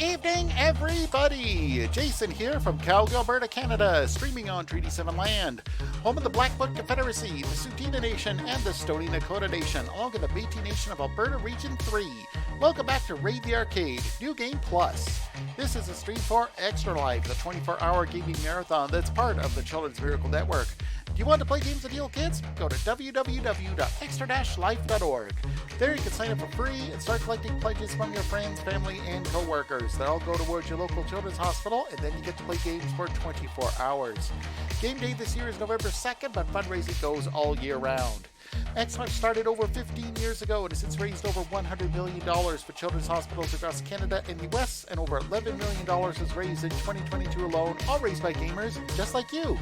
evening, everybody! Jason here from Calgary, Alberta, Canada, streaming on Treaty 7 land, home of the Blackfoot Confederacy, the Tsuu Nation, and the Stoney Nakoda Nation, along with the Métis Nation of Alberta Region 3. Welcome back to Raid the Arcade, New Game Plus. This is a stream for Extra Life, the 24-hour gaming marathon that's part of the Children's Miracle Network. Do you want to play games with little kids? Go to www.extra-life.org. There you can sign up for free and start collecting pledges from your friends, family, and co-workers. They all go towards your local children's hospital, and then you get to play games for 24 hours. Game day this year is November 2nd, but fundraising goes all year round. X-Life started over 15 years ago and has since raised over $100 million for children's hospitals across Canada and the US, and over $11 million was raised in 2022 alone, all raised by gamers just like you.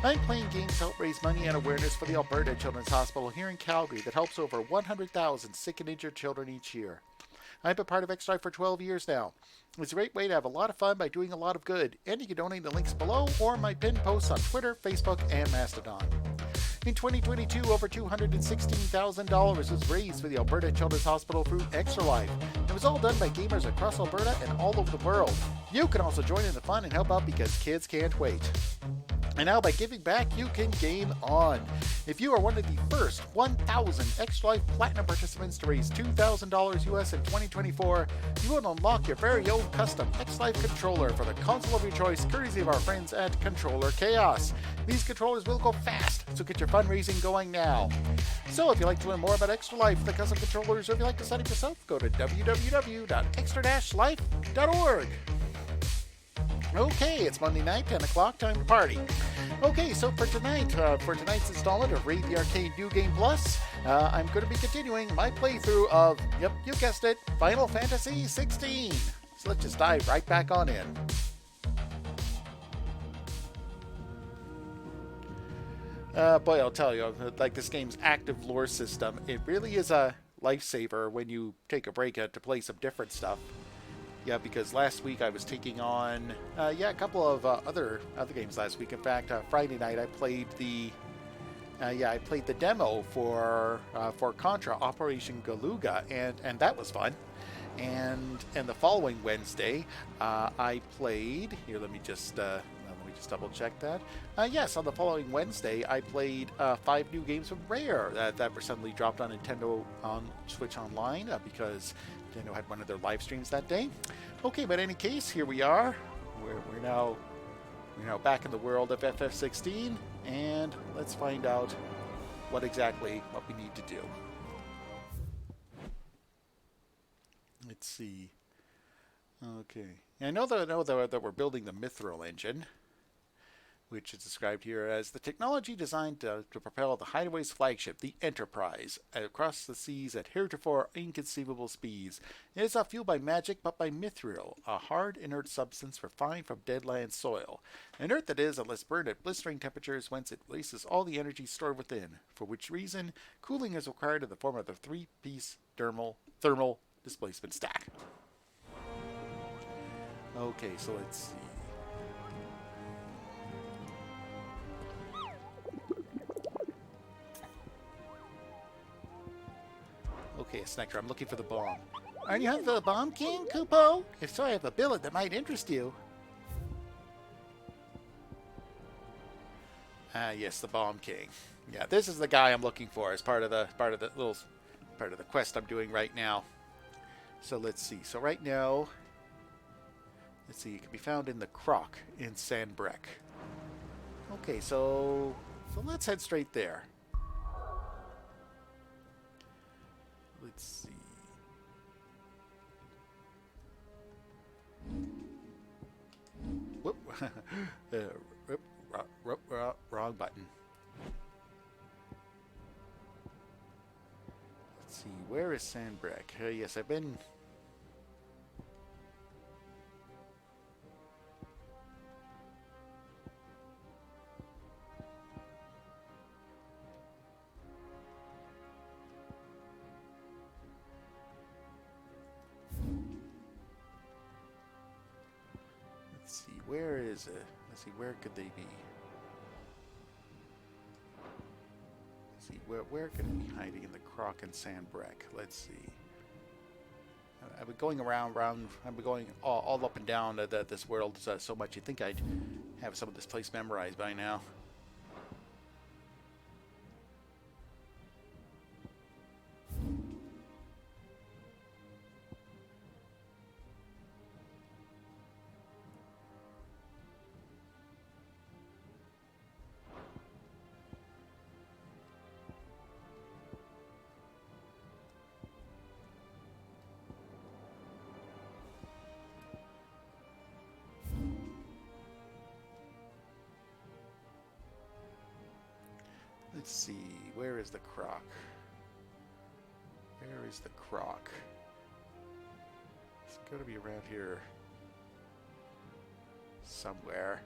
I'm playing games to help raise money and awareness for the Alberta Children's Hospital here in Calgary that helps over 100,000 sick and injured children each year. I've been part of X-Life for 12 years now. It's a great way to have a lot of fun by doing a lot of good, and you can donate the links below or my pinned posts on Twitter, Facebook, and Mastodon. In 2022, over $216,000 was raised for the Alberta Children's Hospital through Extra Life. It was all done by gamers across Alberta and all over the world. You can also join in the fun and help out because kids can't wait. And now by giving back, you can game on. If you are one of the first 1,000 Extra Life Platinum participants to raise $2,000 US in 2024, you will unlock your very own custom Extra Life controller for the console of your choice, courtesy of our friends at Controller Chaos. These controllers will go fast, so get your fundraising going now. So if you'd like to learn more about Extra Life, the custom controllers, or if you'd like to sign up yourself, go to www.extra-life.org. Okay, it's Monday night, 10 o'clock, time to party. Okay, so for tonight's installment of Raid the Arcade New Game Plus, I'm going to be continuing my playthrough of, yep, you guessed it, Final Fantasy XVI. So let's just dive right back on in. Boy, I'll tell you, like this game's active lore system, it really is a lifesaver when you take a break to play some different stuff. Yeah, because last week I was taking on, a couple of other games last week. In fact, Friday night I played the demo for Contra Operation Galuga, and that was fun. And the following Wednesday, I played. Here, let me just double check that. Yes, on the following Wednesday, I played 5 new games from Rare that were suddenly dropped on Nintendo on Switch Online because Nintendo had one of their live streams that day. Okay, but in any case, here we are. We're now back in the world of FF16, and let's find out what we need to do. Let's see. Okay, I know that we're building the Mithril engine, which is described here as the technology designed to propel the Hideaway's flagship, the Enterprise, across the seas at heretofore inconceivable speeds. It is not fueled by magic, but by mithril, a hard, inert substance refined from deadland soil. Inert, that is, unless burned at blistering temperatures, whence it releases all the energy stored within, for which reason cooling is required in the form of the 3-piece thermal displacement stack. Okay, so let's see. Okay, Snectar, I'm looking for the bomb. Are you the Bomb King, Kupo? If so, I have a billet that might interest you. Yes, the Bomb King. Yeah, this is the guy I'm looking for as part of the quest I'm doing right now. So let's see. So right now, let's see. It can be found in the Croc in Sandbreck. Okay, so let's head straight there. Let's see. Whoop. Wrong button. Let's see. Where is Sandbreck? Yes, I've been... Where is it? Let's see, where could they be? Let's see, where could it be hiding in the Croc and Sandbreck? Let's see. I've been going around. I've been going all up and down this world so much. You'd think I'd have some of this place memorized by now. Let's see, where is the croc? Where is the croc? It's got to be around here somewhere.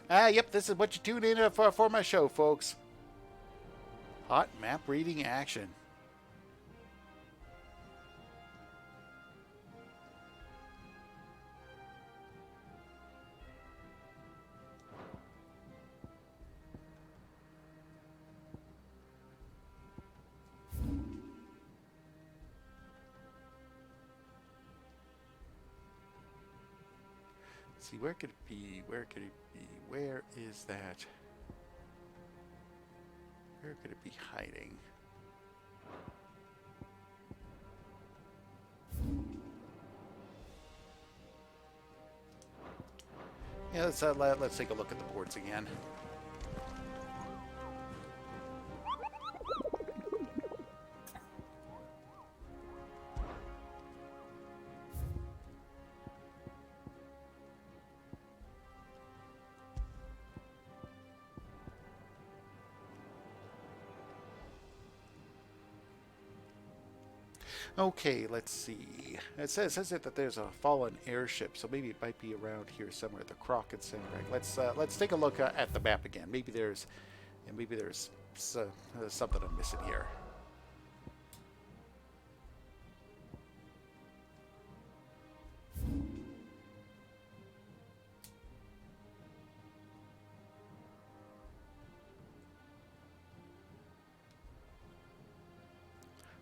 Yep, this is what you tune in for my show, folks. Hot map reading action. See, where could it be? Where could it be? Where is that? Where could it be hiding? Yeah, let's take a look at the boards again. Okay, let's see. It says that there's a fallen airship, so maybe it might be around here somewhere. The Croc and Sandbag. Let's take a look at the map again. Maybe there's something I'm missing here.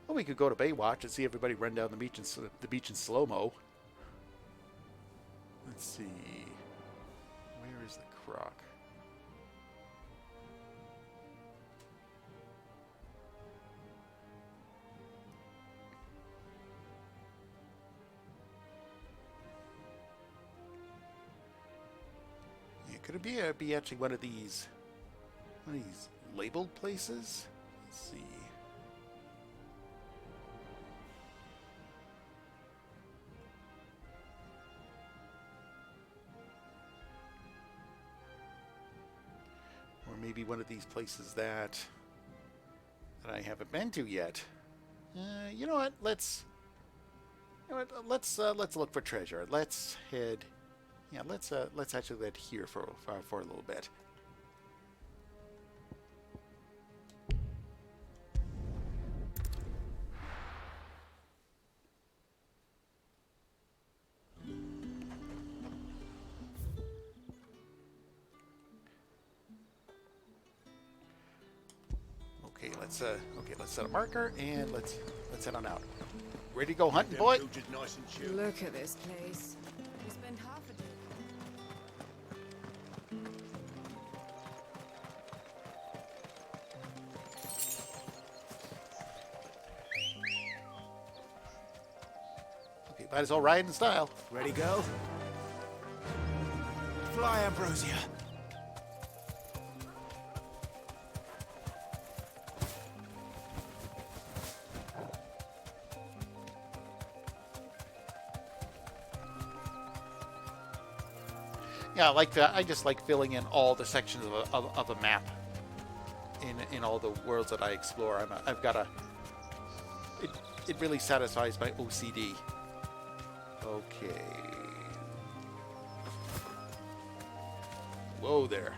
Well, we could go to Baywatch and see everybody run down the beach in slow-mo. Let's see. Where is the Croc? Yeah, could it be actually one of these labeled places? Let's see. Maybe one of these places that I haven't been to yet. You know what? Let's look for treasure. Let's head. Yeah, let's actually head here for a little bit. Let's set a marker and let's head on out. Ready to go hunting, boy? Look at this place. We spend half a day. Okay, might as well ride in style. Ready, go? Fly, Ambrosia. Yeah, like that. I just like filling in all the sections of a map in all the worlds that I explore. I've got it really satisfies my OCD. Okay. Whoa there.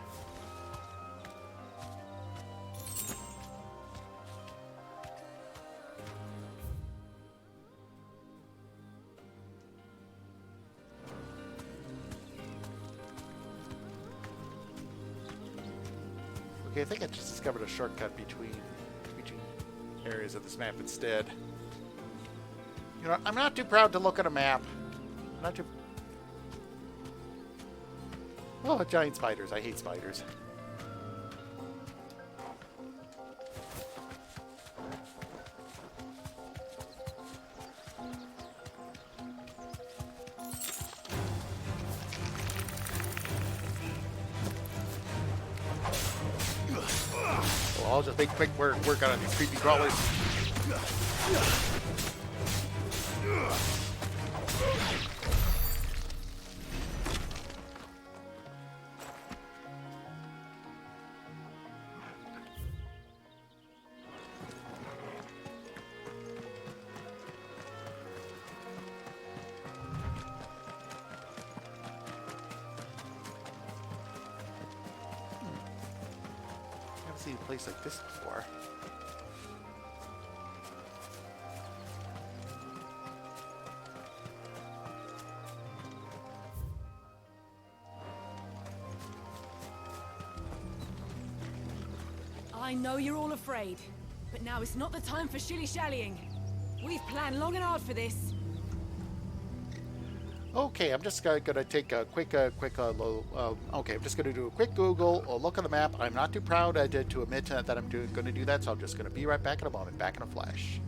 Okay, I think I just discovered a shortcut between areas of this map instead. You know, I'm not too proud to look at a map. I'm not too... Oh, giant spiders. I hate spiders. Well, I'll just make quick work out on these creepy crawlers. Seen a place like this before. I know you're all afraid, but now is not the time for shilly-shallying. We've planned long and hard for this. Okay, I'm just going to take a quick, okay, I'm just going to do a quick Google, a look at the map. I'm not too proud to admit that I'm going to do that, so I'm just going to be right back in a moment, back in a flash.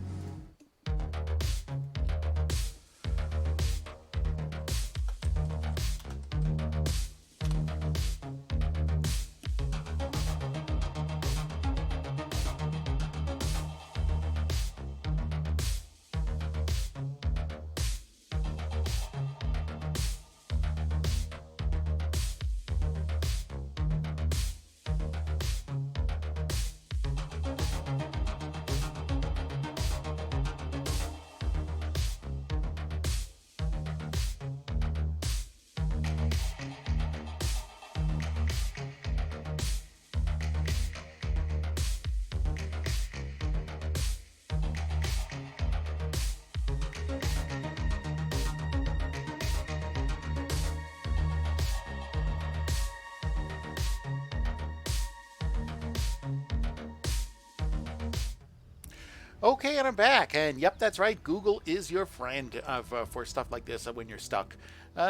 Okay, and I'm back, and yep, that's right. Google is your friend for stuff like this when you're stuck.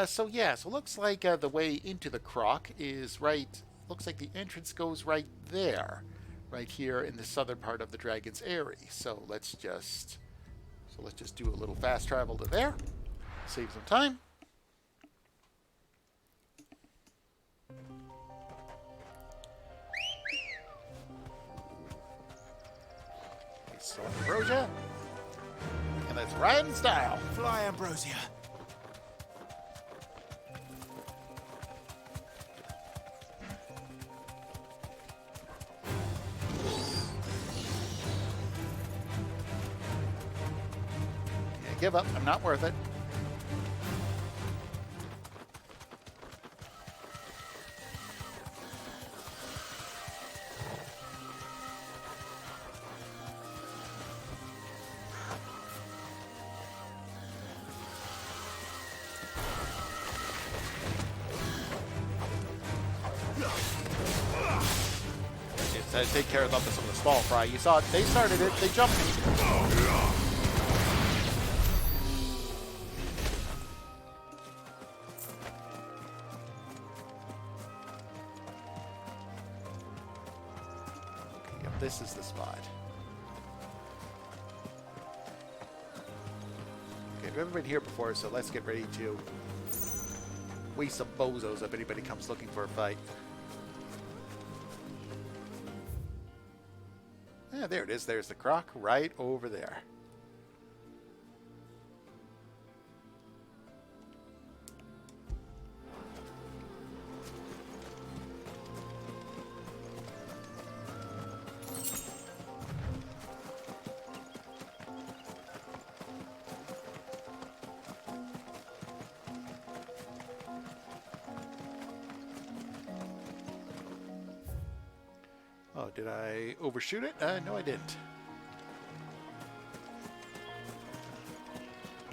So looks like the way into the croc is right. Looks like the entrance goes right there, right here in the southern part of the Dragon's Eyrie. So let's just do a little fast travel to there, save some time. So Ambrosia, and let's ride in style. Fly, Ambrosia. Can't give up. I'm not worth it. Take care of some of the small fry. You saw it. They started it. They jumped me. Okay, yep, this is the spot. Okay, we've never been here before, so let's get ready to waste some bozos if anybody comes looking for a fight. Yeah, there it is. There's the croc right over there. Oh, did I overshoot it? No, I didn't.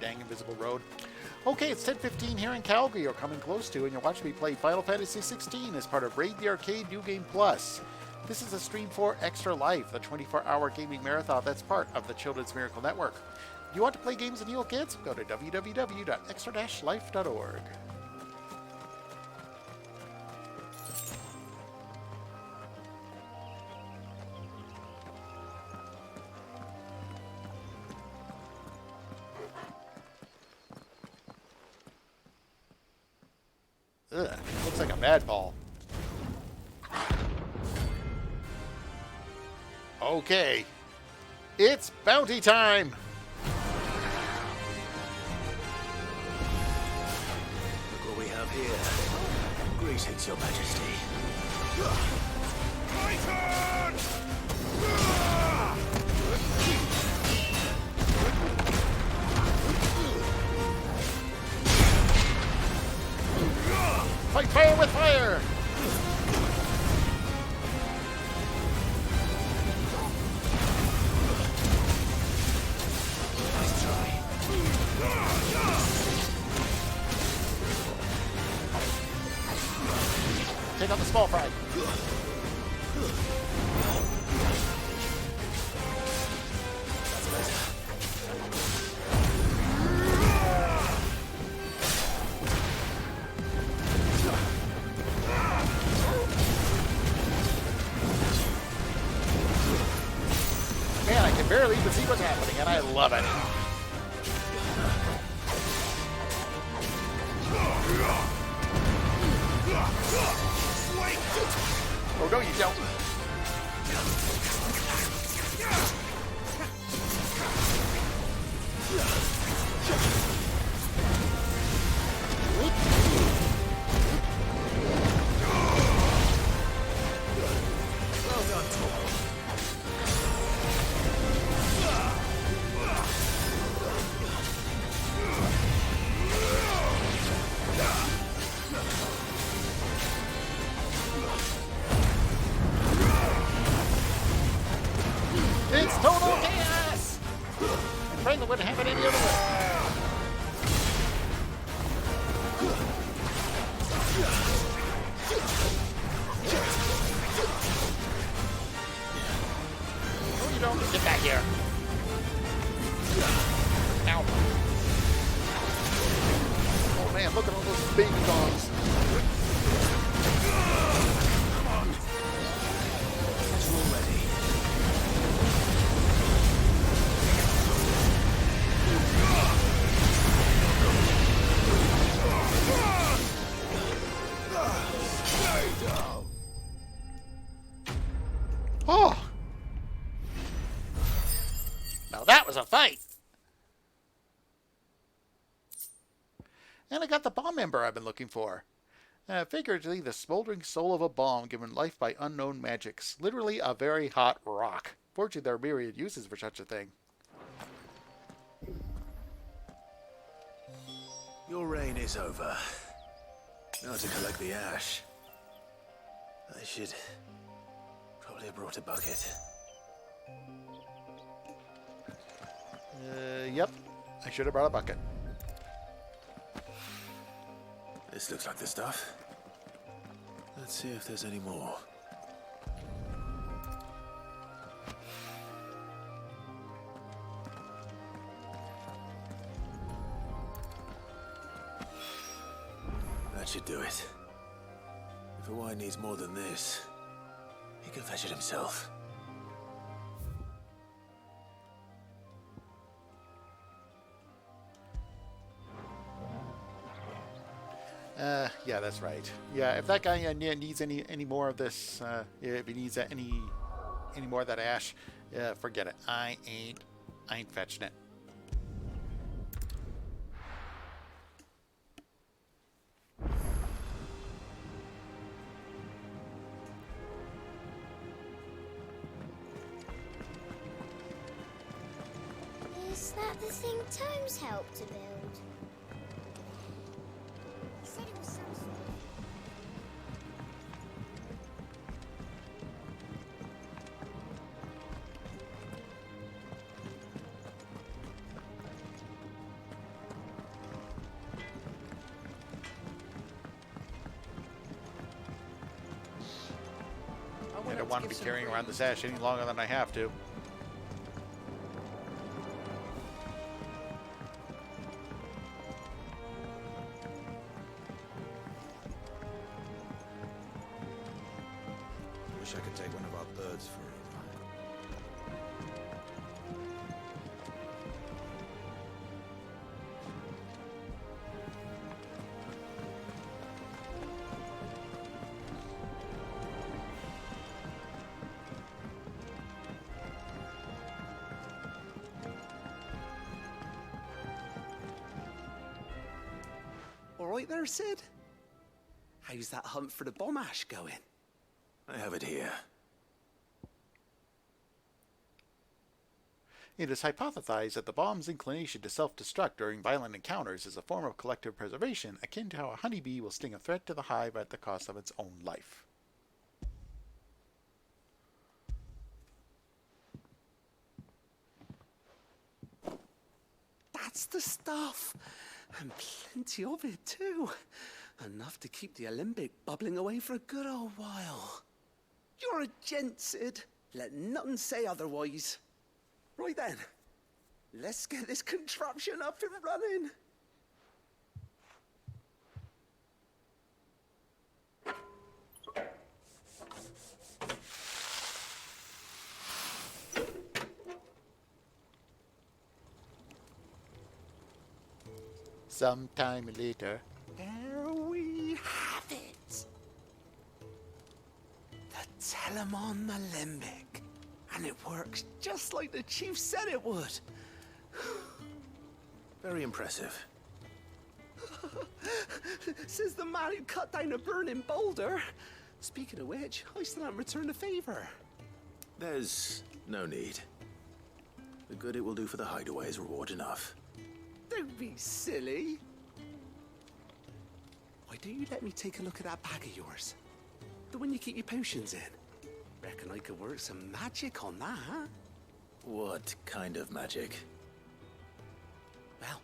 Dang invisible road. Okay, it's 10:15 here in Calgary, or coming close to, and you're watching me play Final Fantasy XVI as part of Raid the Arcade New Game Plus. This is a Stream 4 Extra Life, the 24-hour gaming marathon that's part of the Children's Miracle Network. You want to play games and heal kids? Go to www.extra-life.org. Ugh, looks like a bad ball. Okay, it's bounty time! Look what we have here. Greetings, Your Majesty. My turn! Fight fire with fire! Nice try. Take out the small fry. That's better. Man, I can barely even see what's happening, and I love it. Oh, no, you don't. Well done, Tor. It's total chaos! And Franklin wouldn't have it any other way. No, you don't. Get back here. Ow. Oh, man, look at all those baby dogs. Come on. As we're ready. Stay down. Oh! Now that was a fight! And I got the bomb ember I've been looking for. Figuratively, the smoldering soul of a bomb given life by unknown magics. Literally a very hot rock. Fortunately, there are myriad uses for such a thing. Your reign is over. Now to collect the ash. I should probably have brought a bucket. Yep. I should have brought a bucket. This looks like the stuff. Let's see if there's any more. That should do it. If Hawaii needs more than this, he can fetch it himself. Yeah, that's right. Yeah, if that guy needs any more of this, if he needs any more of that ash, forget it. I ain't fetching it. Is that the thing Tomes helped to build? He said it was some sort of... I don't want to be carrying around this ash any longer than I have to. Wish I could take one of our birds for a ride. All right there, Sid? How's that hunt for the bomb ash going? I have it here. It is hypothesized that the bomb's inclination to self-destruct during violent encounters is a form of collective preservation, akin to how a honeybee will sting a threat to the hive at the cost of its own life. That's the stuff. And plenty of it, too. Enough to keep the alembic bubbling away for a good old while. You're a gent, Sid. Let nothing say otherwise. Right then, let's get this contraption up and running. Sometime later. There we have it. The Telemon alembic. And it works just like the chief said it would. Very impressive. Says the man who cut down a burning boulder. Speaking of which, I still haven't returned the favor. There's no need. The good it will do for the hideaway is reward enough. Don't be silly. Why don't you let me take a look at that bag of yours? The one you keep your potions in. Reckon I could work some magic on that, huh? What kind of magic? Well,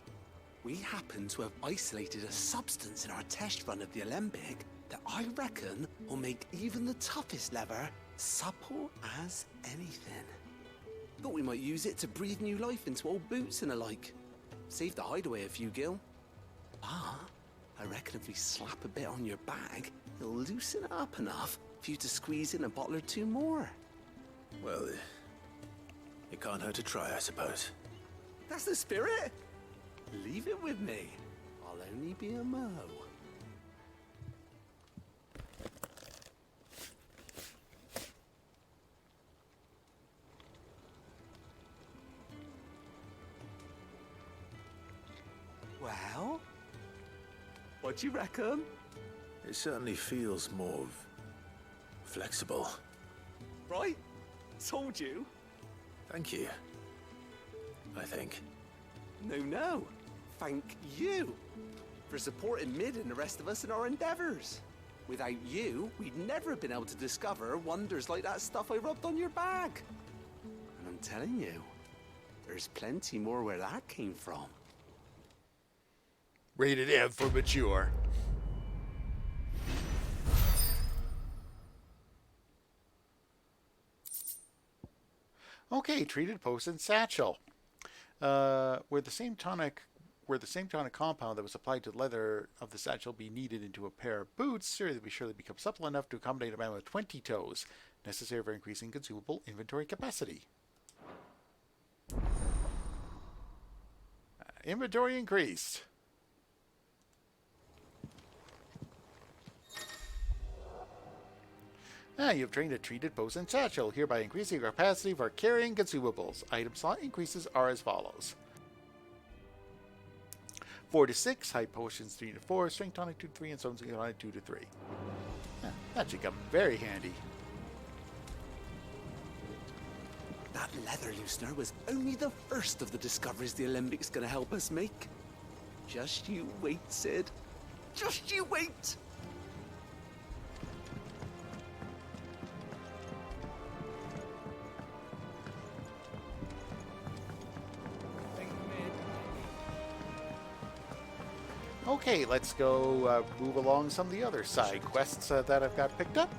we happen to have isolated a substance in our test run of the alembic that I reckon will make even the toughest leather supple as anything. Thought we might use it to breathe new life into old boots and the like. Save the hideaway a few gil. Ah, I reckon if we slap a bit on your bag, it'll loosen it up enough for you to squeeze in a bottle or two more. Well, it can't hurt to try, I suppose. That's the spirit. Leave it with me. I'll only be a mo. Well, what do you reckon? It certainly feels more flexible. Right? Told you. Thank you. I think. No. Thank you for supporting Mid and the rest of us in our endeavors. Without you, we'd never have been able to discover wonders like that stuff I rubbed on your bag. And I'm telling you, there's plenty more where that came from. Rated M for mature. Okay, treated post and satchel. Where the same tonic compound that was applied to the leather of the satchel be kneaded into a pair of boots, surely become supple enough to accommodate a man with 20 toes, necessary for increasing consumable inventory capacity. Inventory increased. You've trained a treated post and satchel, hereby increasing your capacity for carrying consumables. Item slot increases are as follows. 4 to 6, high potions 3 to 4, strength tonic 2 to 3, and stones tonic 2 to 3. That should come very handy. That leather loosener was only the first of the discoveries the Alembic's gonna help us make. Just you wait, Sid. Just you wait! Okay, let's go move along some of the other side quests that I've got picked up.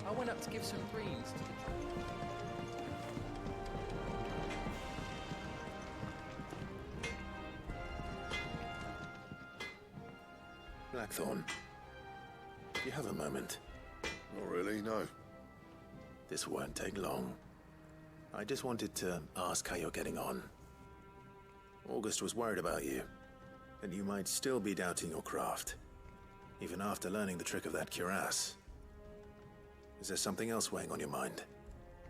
I went up to give some greens to the Blackthorn, do you have a moment? Not really, no. This won't take long. I just wanted to ask how you're getting on. August was worried about you, and you might still be doubting your craft, even after learning the trick of that cuirass. Is there something else weighing on your mind?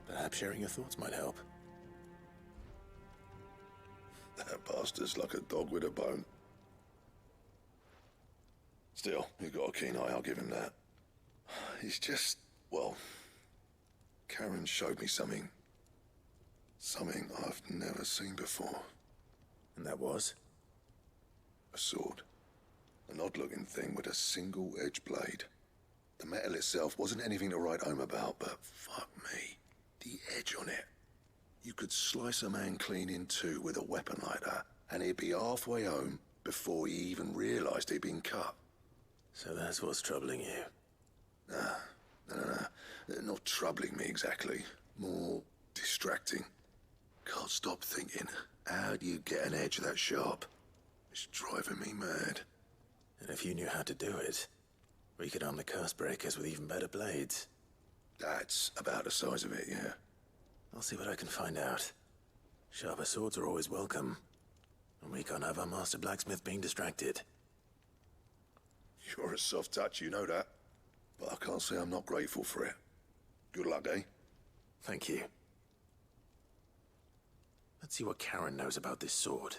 Perhaps sharing your thoughts might help. That bastard's like a dog with a bone. Still, you've got a keen eye, I'll give him that. He's just, well, Karen showed me something. Something I've never seen before. And that was? A sword. An odd-looking thing with a single-edged blade. The metal itself wasn't anything to write home about, but fuck me, the edge on it. You could slice a man clean in two with a weapon like that, and he'd be halfway home before he even realized he'd been cut. So that's what's troubling you. No. Not troubling me exactly. More distracting. Can't stop thinking, how do you get an edge that sharp? It's driving me mad. And if you knew how to do it, we could arm the curse breakers with even better blades. That's about the size of it, yeah. I'll see what I can find out. Sharper swords are always welcome. And we can't have our master blacksmith being distracted. You're a soft touch, you know that. But I can't say I'm not grateful for it. Good luck, eh? Thank you. Let's see what Karen knows about this sword.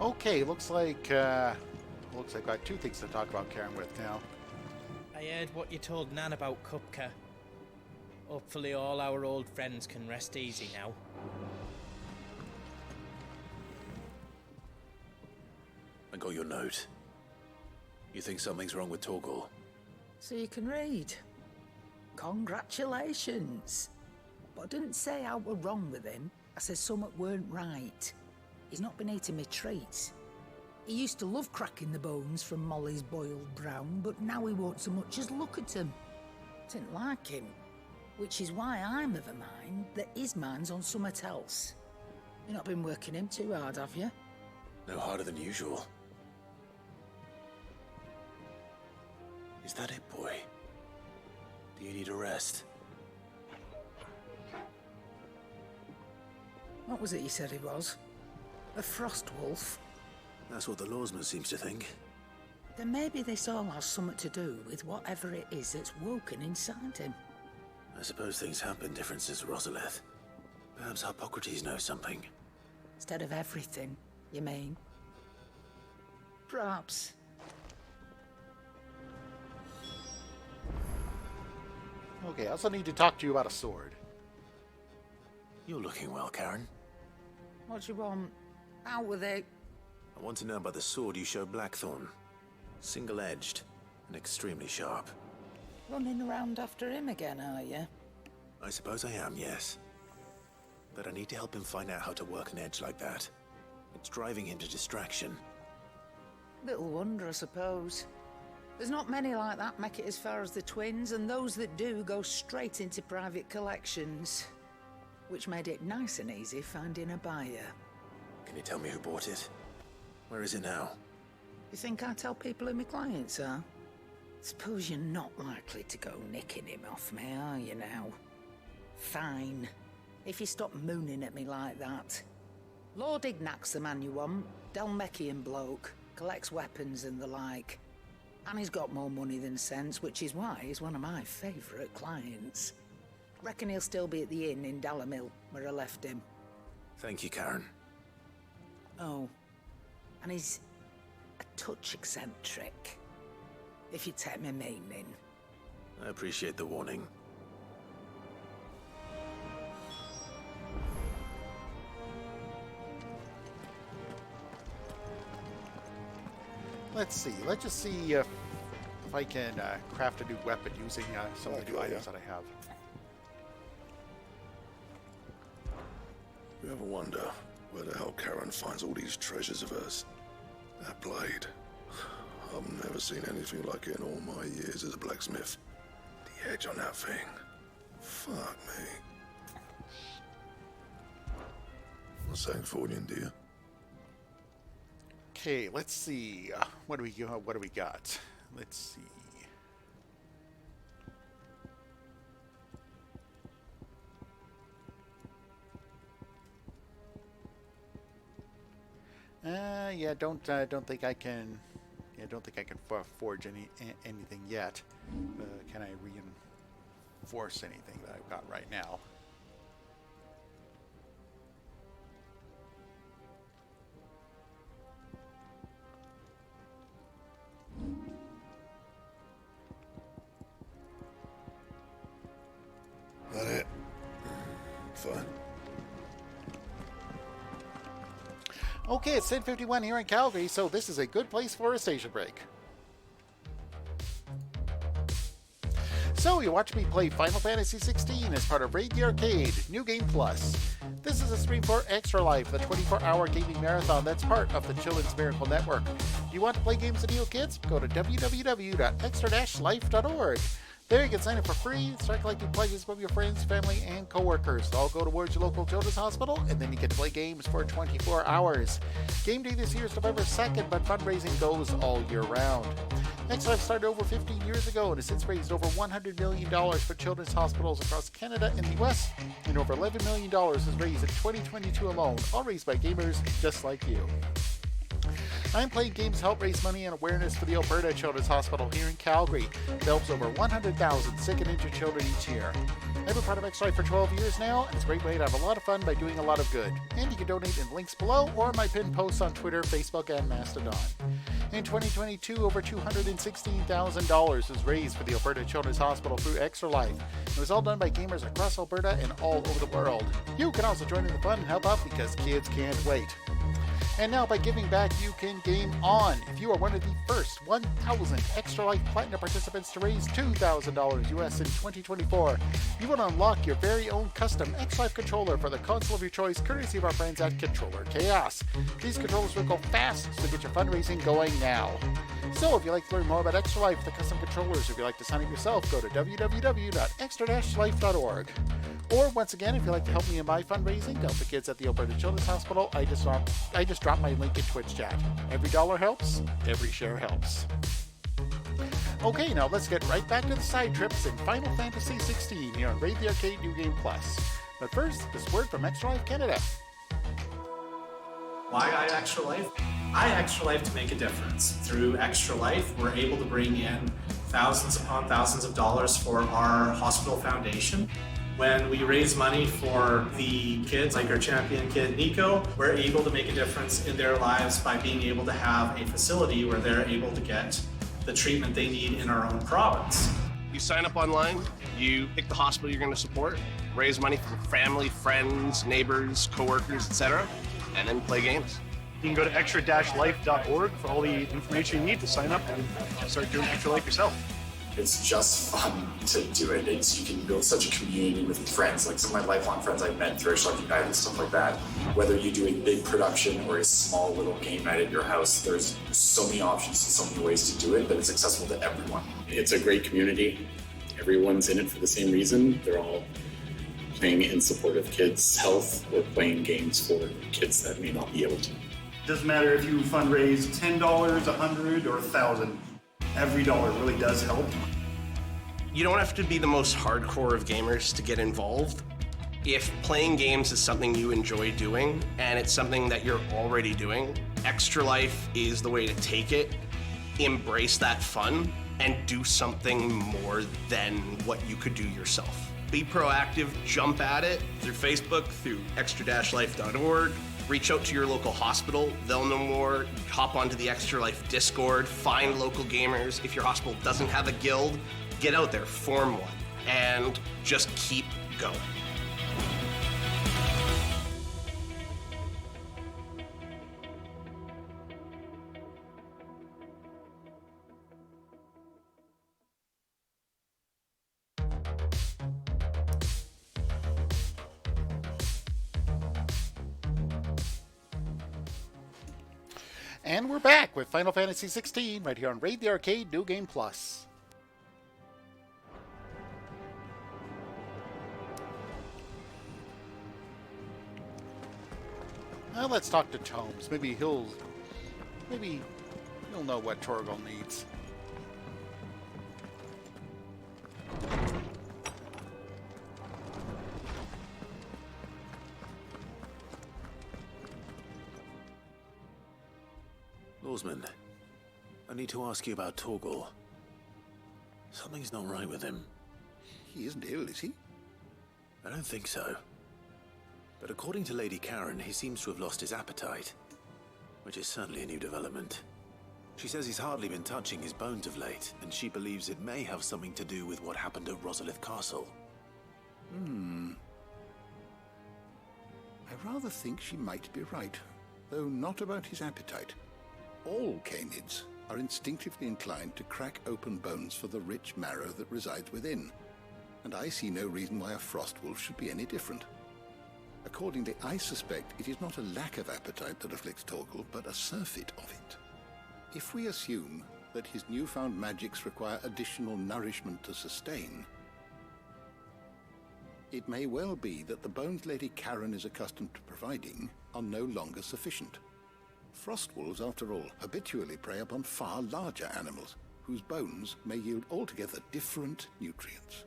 Okay, looks like I've got two things to talk about Karen with now. I heard what you told Nan about Kupka. Hopefully all our old friends can rest easy now. I got your note. You think something's wrong with Torgal? So you can read. Congratulations. But I didn't say I were wrong with him. I said something weren't right. He's not been eating me treats. He used to love cracking the bones from Molly's boiled brown, but now he won't so much as look at 'em. Didn't like him. Which is why I'm of a mind that his mind's on something else. You've not been working him too hard, have you? No harder than usual. Is that it, boy? Do you need a rest? What was it you said he was? A frost wolf? That's what the lawsman seems to think. Then maybe this all has something to do with whatever it is that's woken inside him. I suppose things have been different since Rosalith. Perhaps Hippocrates knows something. Instead of everything, you mean? Perhaps. Okay, I also need to talk to you about a sword. You're looking well, Karen. What do you want? Out with it. I want to know about the sword you showed Blackthorn. Single-edged and extremely sharp. Running around after him again, are you? I suppose I am, yes. But I need to help him find out how to work an edge like that. It's driving him to distraction. Little wonder, I suppose. There's not many like that make it as far as the twins, and those that do go straight into private collections. Which made it nice and easy finding a buyer. Can you tell me who bought it? Where is it now? You think I tell people who my clients are? Suppose you're not likely to go nicking him off me, are you now? Fine. If you stop mooning at me like that. Lord Ignac's the man you want. Dalmekian bloke. Collects weapons and the like. And he's got more money than sense, which is why he's one of my favourite clients. Reckon he'll still be at the inn in Dalamil, where I left him. Thank you, Karen. Oh. And he's a touch eccentric. If you take my meaning. I appreciate the warning. Let's see. Let's just see if I can craft a new weapon using some of the new items that I have. You ever wonder where the hell Karen finds all these treasures of hers? That blade. I've never seen anything like it in all my years as a blacksmith. The edge on that thing. Fuck me. want something for you, dear? Okay, let's see. What do we got? Let's see. Yeah, don't think I can. Yeah, don't think I can forge anything yet. Can I reinforce anything that I've got right now? That it? Fine. Okay, it's 10:51 here in Calgary, so this is a good place for a station break. So you watch me play Final Fantasy XVI as part of Raid the Arcade, New Game Plus. This is a stream for Extra Life, the 24-hour gaming marathon that's part of the Children's Miracle Network. Do you want to play games with your kids? Go to www.extra-life.org. There you can sign up for free and start collecting pledges from your friends, family, and coworkers. All go towards your local children's hospital, and then you get to play games for 24 hours. Game day this year is November 2nd, but fundraising goes all year round. Extra Life started over 15 years ago and has since raised over $100 million for children's hospitals across Canada and the US, and over $11 million was raised in 2022 alone, all raised by gamers just like you. I'm playing games to help raise money and awareness for the Alberta Children's Hospital here in Calgary. It helps over 100,000 sick and injured children each year. I've been part of Extra Life for 12 years now, and it's a great way to have a lot of fun by doing a lot of good. And you can donate in links below or my pinned posts on Twitter, Facebook, and Mastodon. In 2022, over $216,000 was raised for the Alberta Children's Hospital through Extra Life. It was all done by gamers across Alberta and all over the world. You can also join in the fun and help out because kids can't wait. And now, by giving back, you can game on. If you are one of the first 1,000 Extra Life Platinum participants to raise $2,000 US in 2024, you will unlock your very own custom Extra Life controller for the console of your choice, courtesy of our friends at Controller Chaos. These controllers will go fast, so get your fundraising going now. So, if you'd like to learn more about Extra Life, the custom controllers, or if you'd like to sign up yourself, go to www.extra-life.org. Or, once again, if you'd like to help me in my fundraising to help the kids at the Alberta Children's Hospital, I just dropped my link in Twitch chat. Every dollar helps, every share helps. Okay, now let's get right back to the side trips in Final Fantasy XVI here on Raid the Arcade New Game Plus. But first, this word from Extra Life Canada. Why I Extra Life? I Extra Life to make a difference. Through Extra Life, we're able to bring in thousands upon thousands of dollars for our hospital foundation. When we raise money for the kids, like our champion kid Nico, we're able to make a difference in their lives by being able to have a facility where they're able to get the treatment they need in our own province. You sign up online, you pick the hospital you're going to support, raise money for family, friends, neighbors, coworkers, etc., and then play games. You can go to extra-life.org for all the information you need to sign up and start doing Extra Life yourself. It's just fun to do it. You can build such a community with friends, like some of my lifelong friends I've met through Extra Life United and stuff like that. Whether you do a big production or a small little game night at your house, there's so many options and so many ways to do it that it's accessible to everyone. It's a great community. Everyone's in it for the same reason. They're all playing in support of kids' health or playing games for kids that may not be able to. Doesn't matter if you fundraise $10, $100, or $1,000. Every dollar really does help. You don't have to be the most hardcore of gamers to get involved. If playing games is something you enjoy doing, and it's something that you're already doing, Extra Life is the way to take it, embrace that fun, and do something more than what you could do yourself. Be proactive, jump at it through Facebook, through extra-life.org. Reach out to your local hospital, they'll know more. Hop onto the Extra Life Discord, find local gamers. If your hospital doesn't have a guild, get out there, form one, and just keep going. And we're back with Final Fantasy XVI right here on Raid the Arcade New Game Plus. Well, let's talk to Tomes. Maybe he'll know what Torgal needs. Lawsman, I need to ask you about Torgal. Something's not right with him. He isn't ill, is he? I don't think so. But according to Lady Karen, he seems to have lost his appetite, which is certainly a new development. She says he's hardly been touching his bones of late, and she believes it may have something to do with what happened at Rosalith Castle. I rather think she might be right, though not about his appetite. All canids are instinctively inclined to crack open bones for the rich marrow that resides within, and I see no reason why a frost wolf should be any different. Accordingly, I suspect it is not a lack of appetite that afflicts Torgal, but a surfeit of it. If we assume that his newfound magics require additional nourishment to sustain, it may well be that the bones Lady Karen is accustomed to providing are no longer sufficient. Frost wolves, after all, habitually prey upon far larger animals, whose bones may yield altogether different nutrients.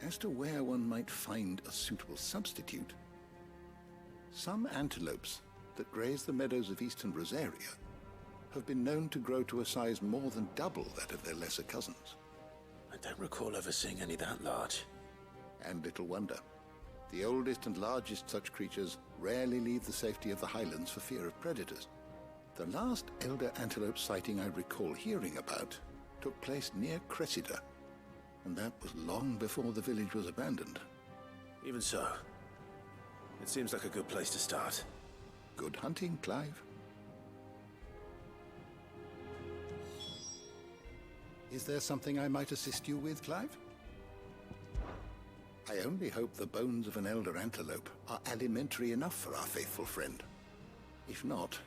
As to where one might find a suitable substitute, some antelopes that graze the meadows of eastern Rosaria have been known to grow to a size more than double that of their lesser cousins. I don't recall ever seeing any that large. And little wonder. The oldest and largest such creatures rarely leave the safety of the highlands for fear of predators. The last elder antelope sighting I recall hearing about took place near Cressida, and that was long before the village was abandoned. Even so, it seems like a good place to start. Good hunting, Clive. Is there something I might assist you with, Clive? I only hope the bones of an elder antelope are alimentary enough for our faithful friend. If not,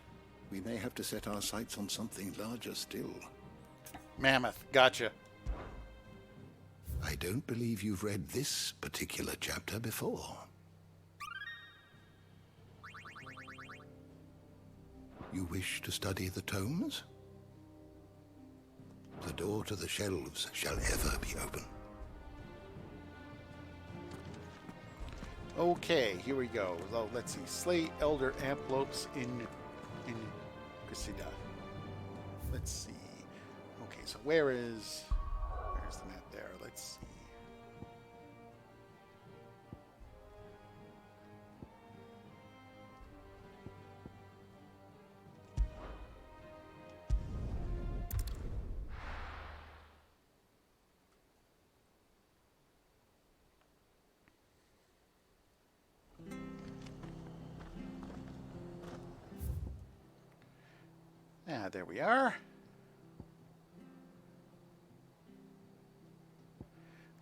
we may have to set our sights on something larger still. Mammoth, gotcha. I don't believe you've read this particular chapter before. You wish to study the tomes? The door to the shelves shall ever be open. Okay, here we go. So let's see. Slay elder antelopes in Cressida. Let's see. Okay, so where's the map there? Let's see. Ah, there we are.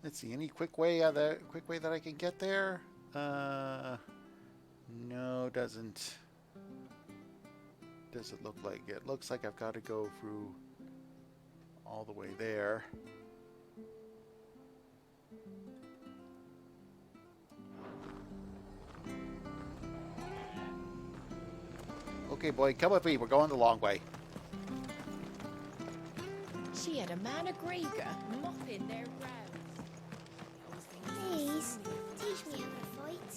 Let's see, any quick way that I can get there? No, doesn't look like it. Looks like I've got to go through all the way there. Okay, boy, come with me. We're going the long way. She had a man of Grieger mopping their grounds. Please, teach me how to fight.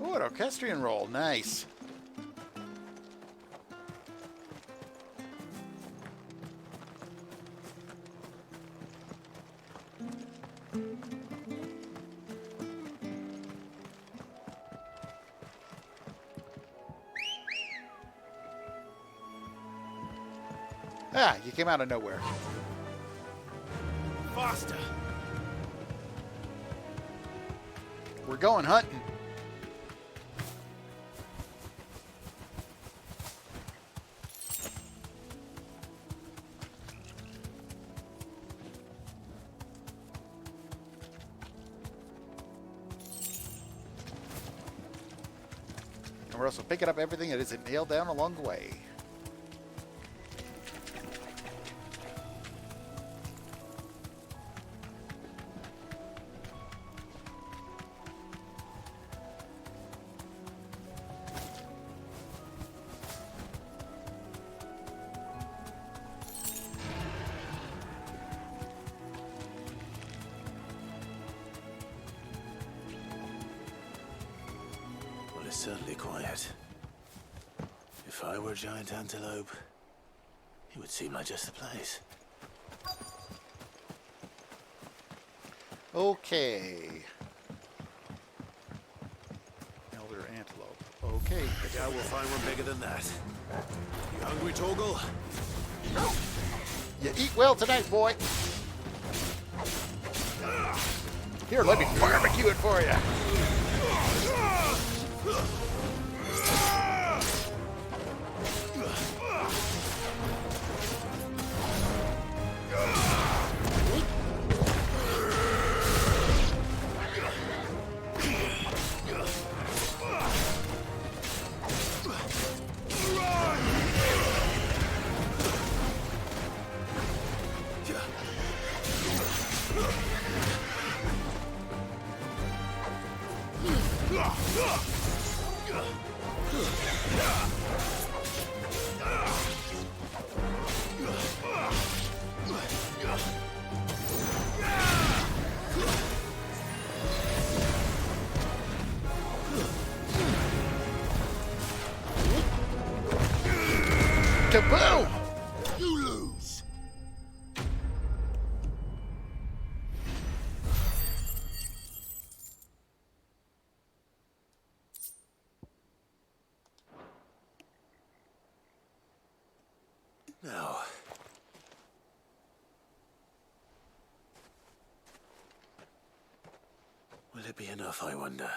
Oh, an orchestrion roll. Nice. Ah, you came out of nowhere. Faster. We're going hunting. And we're also picking up everything that isn't nailed down along the way. certainly quiet. If I were a giant antelope, it would seem like just the place. Okay. Elder antelope. Okay. I doubt we'll find one bigger than that. You hungry, Torgal? You eat well tonight, boy. Here, let me barbecue it for you. Kaboom! You lose. Now, will it be enough, I wonder?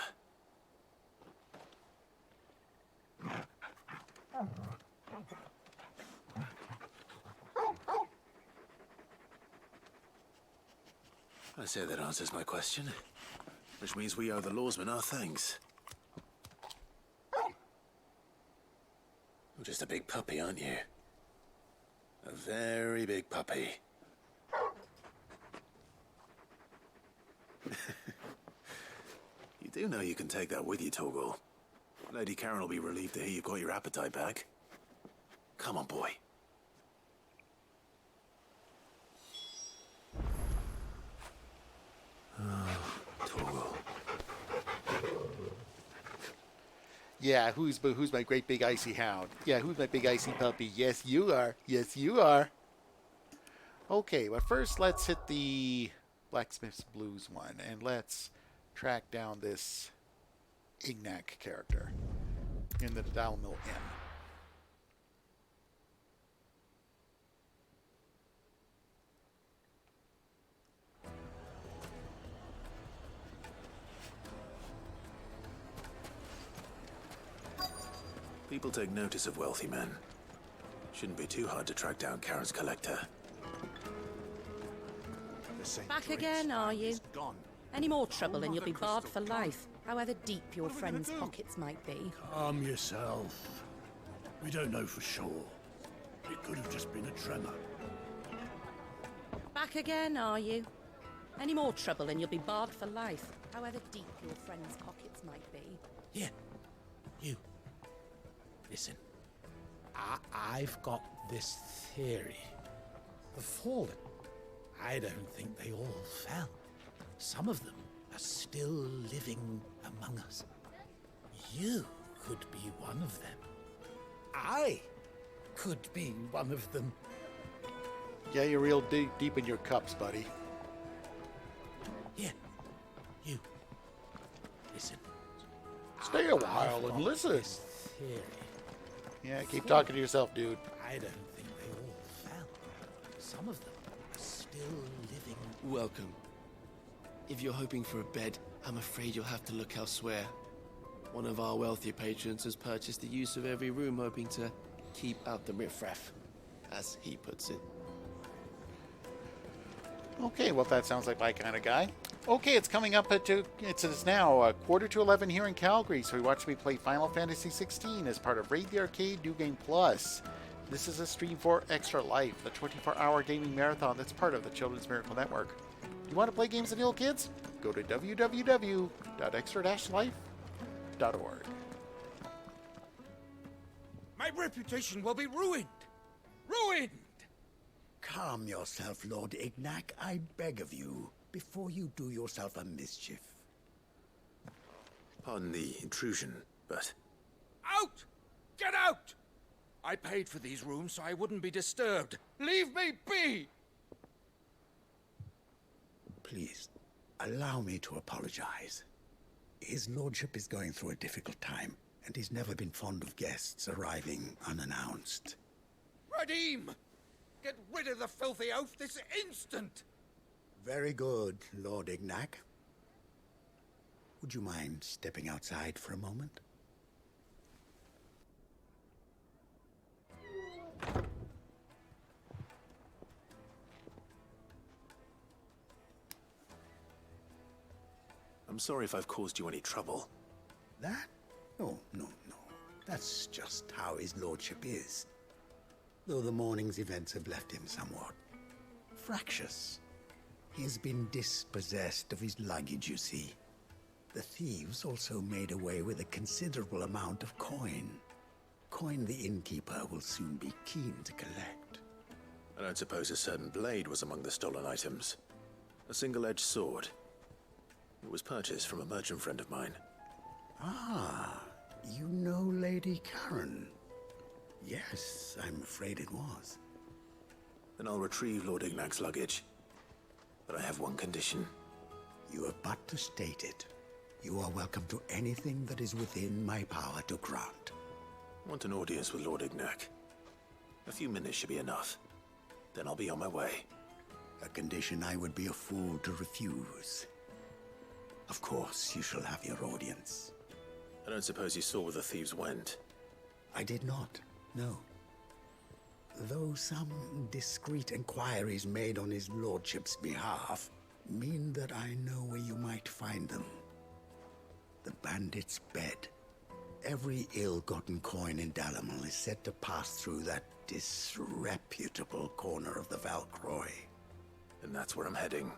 I say that answers my question, which means we owe the lawsmen our thanks. You're just a big puppy, aren't you? A very big puppy. You do know you can take that with you, Torgal. Lady Karen will be relieved to hear you've got your appetite back. Come on, boy. Yeah, who's my great big icy hound? Yeah, who's my big icy puppy? Yes, you are. Yes, you are. Okay, but first let's hit the Blacksmith's Blues one, and let's track down this Ignac character in the Dalmill Inn. People take notice of wealthy men. Shouldn't be too hard to track down Karen's collector. Back again, are you? Any more trouble and you'll be barred for life, however deep your friend's pockets might be. Calm yourself. We don't know for sure. It could have just been a tremor. Back again, are you? Any more trouble and you'll be barred for life, however deep your friend's pockets might be. Here, you. Listen, I've got this theory. The fallen, I don't think they all fell. Some of them are still living among us. You could be one of them. I could be one of them. Yeah, you're real deep in your cups, buddy. Here, you. Listen. Stay a while and listen. This theory. Yeah, keep talking to yourself, dude. I don't think they all fell. Some of them are still living. Welcome. If you're hoping for a bed, I'm afraid you'll have to look elsewhere. One of our wealthier patrons has purchased the use of every room, hoping to keep out the riffraff, as he puts it. Okay, well, that sounds like my kind of guy. Okay, it's coming up it's now 11:15 here in Calgary, so we watched me play Final Fantasy XVI as part of Raid the Arcade New Game Plus. This is a stream for Extra Life, the 24-hour gaming marathon that's part of the Children's Miracle Network. You want to play games with little kids? Go to www.extra-life.org. My reputation will be ruined! Ruined! Calm yourself, Lord Ignac, I beg of you, before you do yourself a mischief. Pardon the intrusion, but... Out! Get out! I paid for these rooms so I wouldn't be disturbed. Leave me be! Please, allow me to apologize. His lordship is going through a difficult time, and he's never been fond of guests arriving unannounced. Radim! Get rid of the filthy oaf this instant! Very good, Lord Ignac. Would you mind stepping outside for a moment? I'm sorry if I've caused you any trouble. That? No. That's just how his lordship is. Though the morning's events have left him somewhat fractious. He has been dispossessed of his luggage, you see. The thieves also made away with a considerable amount of coin. Coin the innkeeper will soon be keen to collect. I don't suppose a certain blade was among the stolen items. A single-edged sword. It was purchased from a merchant friend of mine. Ah, you know Lady Karen. Yes, I'm afraid it was. Then I'll retrieve Lord Ignac's luggage. But I have one condition. You have but to state it. You are welcome to anything that is within my power to grant. I want an audience with Lord Ignac. A few minutes should be enough. Then I'll be on my way. A condition I would be a fool to refuse. Of course, you shall have your audience. I don't suppose you saw where the thieves went? I did not, no. Though some discreet inquiries made on his lordship's behalf mean that I know where you might find them. The bandit's bed. Every ill-gotten coin in Dalamal is said to pass through that disreputable corner of the Valcroy. And that's where I'm heading.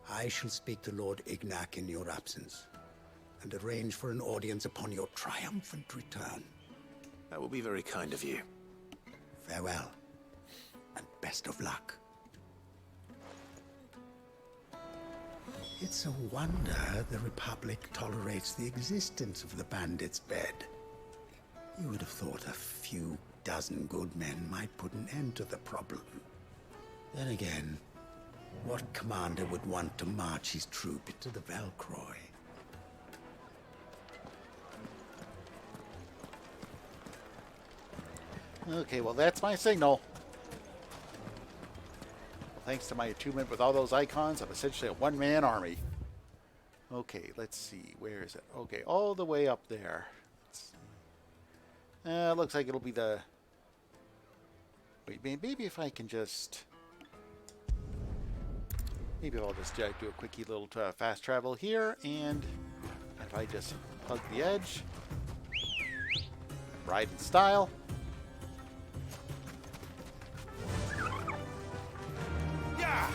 I shall speak to Lord Ignac in your absence, and arrange for an audience upon your triumphant return. That will be very kind of you. Farewell, and best of luck. It's a wonder the Republic tolerates the existence of the bandit's bed. You would have thought a few dozen good men might put an end to the problem. Then again, what commander would want to march his troop into the Valcroy? Okay, well that's my signal. Thanks to my attunement with all those icons, I'm essentially a one-man army. Okay, let's see. Where is it? Okay, all the way up there. Looks like it'll be the... Wait, maybe if I can just... Maybe I'll just do a quickie little fast travel here, and if I just hug the edge, ride in style. Yeah!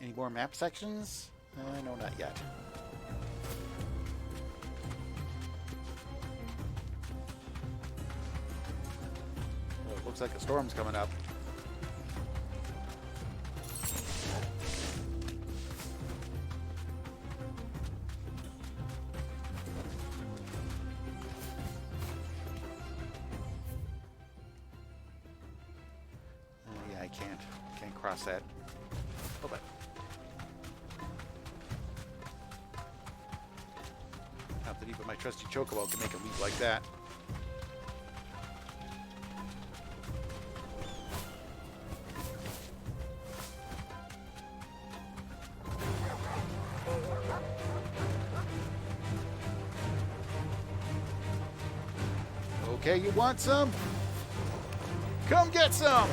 Any more map sections? No, not yet. Oh, it looks like a storm's coming up. Yeah, I can't cross that. Oh, but not that even my trusty chocobo can make a leap like that. Okay, you want some? Come get some!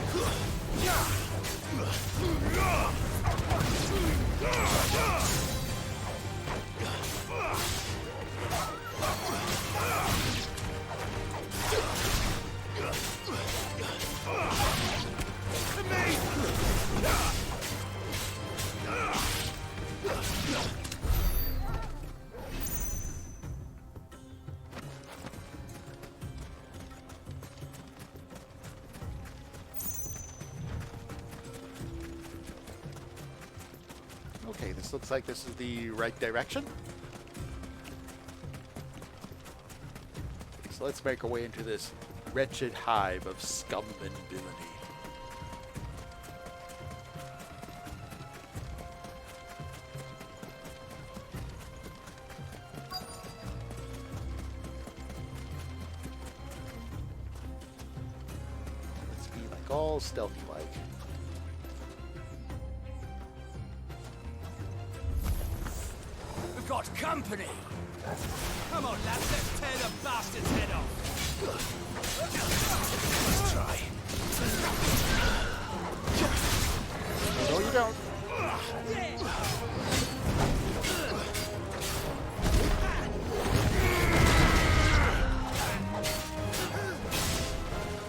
Okay, this looks like this is the right direction. So let's make our way into this wretched hive of scum and villainy. Let's be like all stealthy-like. We've got company! Come on, lads, let's tear the bastard's head off! Let's try. No, you don't.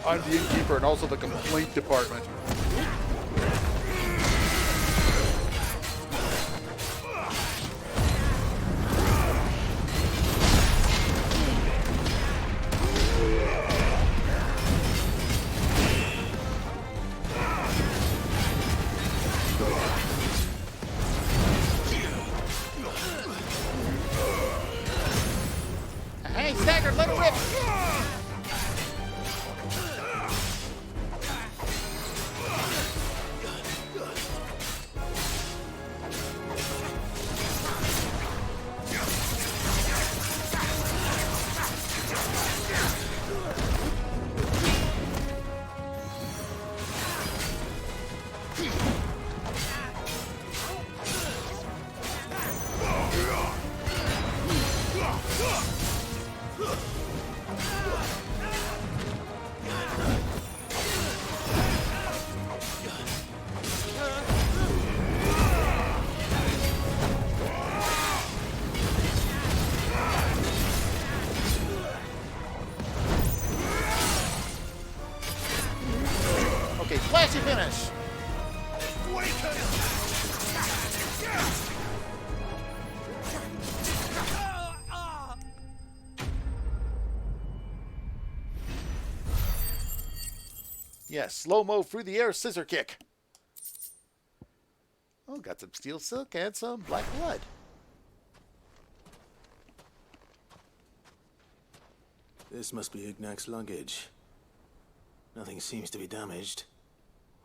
I'm the innkeeper and also the complaint department. Hey, staggered, let it rip! Okay, flashy finish. Yes, slow-mo through the air scissor kick. Oh, got some steel silk and some black blood. This must be Ignac's luggage. Nothing seems to be damaged.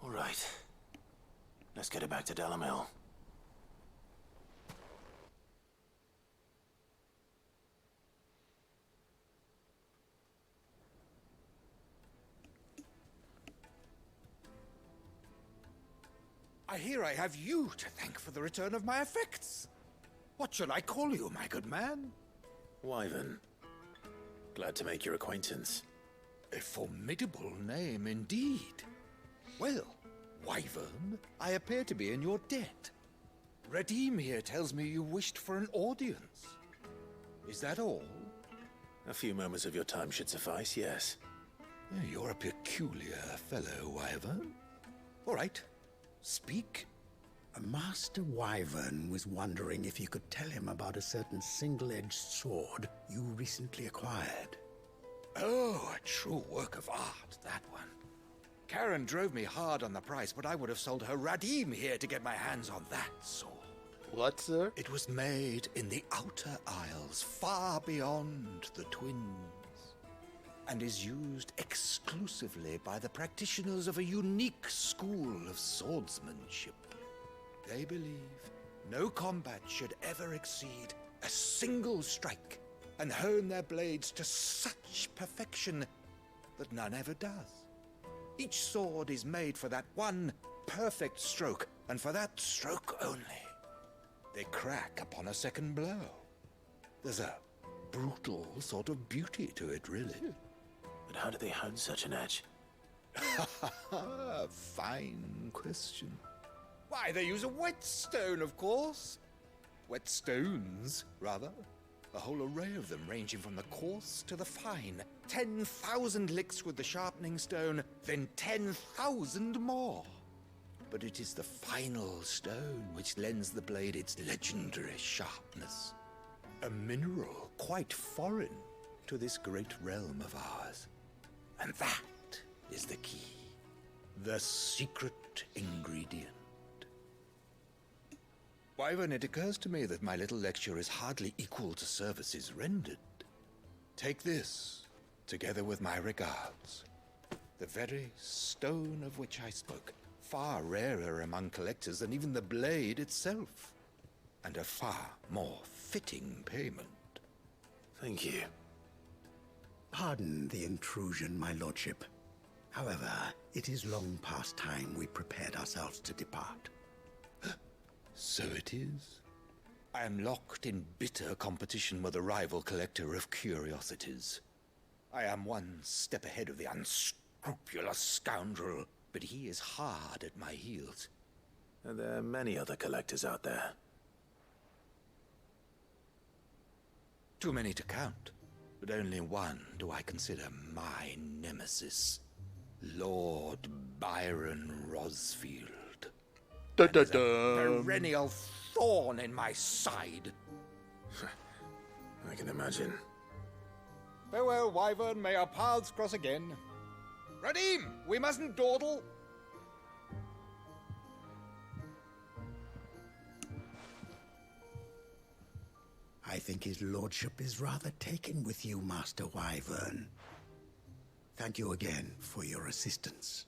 All right. Let's get it back to Dalamil. I hear I have you to thank for the return of my effects. What shall I call you, my good man? Wyvern. Glad to make your acquaintance. A formidable name indeed. Well, Wyvern, I appear to be in your debt. Redeem here tells me you wished for an audience. Is that all? A few moments of your time should suffice, yes. You're a peculiar fellow, Wyvern. All right, speak. Master Wyvern was wondering if you could tell him about a certain single-edged sword you recently acquired. Oh, a true work of art, that one. Karen drove me hard on the price, but I would have sold her Radim here to get my hands on that sword. What, sir? It was made in the Outer Isles, far beyond the Twins, and is used exclusively by the practitioners of a unique school of swordsmanship. They believe no combat should ever exceed a single strike, and hone their blades to such perfection that none ever does. Each sword is made for that one perfect stroke, and for that stroke only. They crack upon a second blow. There's a brutal sort of beauty to it, really. But how do they hone such an edge? Fine question. Why, they use a whetstone, of course. Whetstones, rather. A whole array of them, ranging from the coarse to the fine. 10,000 licks with the sharpening stone, then 10,000 more. But it is the final stone which lends the blade its legendary sharpness. A mineral quite foreign to this great realm of ours. And that is the key. The secret ingredient. Wyvern, it occurs to me that my little lecture is hardly equal to services rendered. Take this, together with my regards. The very stone of which I spoke, far rarer among collectors than even the blade itself, and a far more fitting payment. Thank you. Pardon the intrusion, my lordship. However, it is long past time we prepared ourselves to depart. So it is. I am locked in bitter competition with a rival collector of curiosities. I am one step ahead of the unscrupulous scoundrel, but he is hard at my heels. Are there many other collectors out there? Too many to count, but only one do I consider my nemesis. Lord Byron Rosfield. A perennial thorn in my side. I can imagine. Farewell, Wyvern. May our paths cross again. Radim, we mustn't dawdle. I think his lordship is rather taken with you, Master Wyvern. Thank you again for your assistance.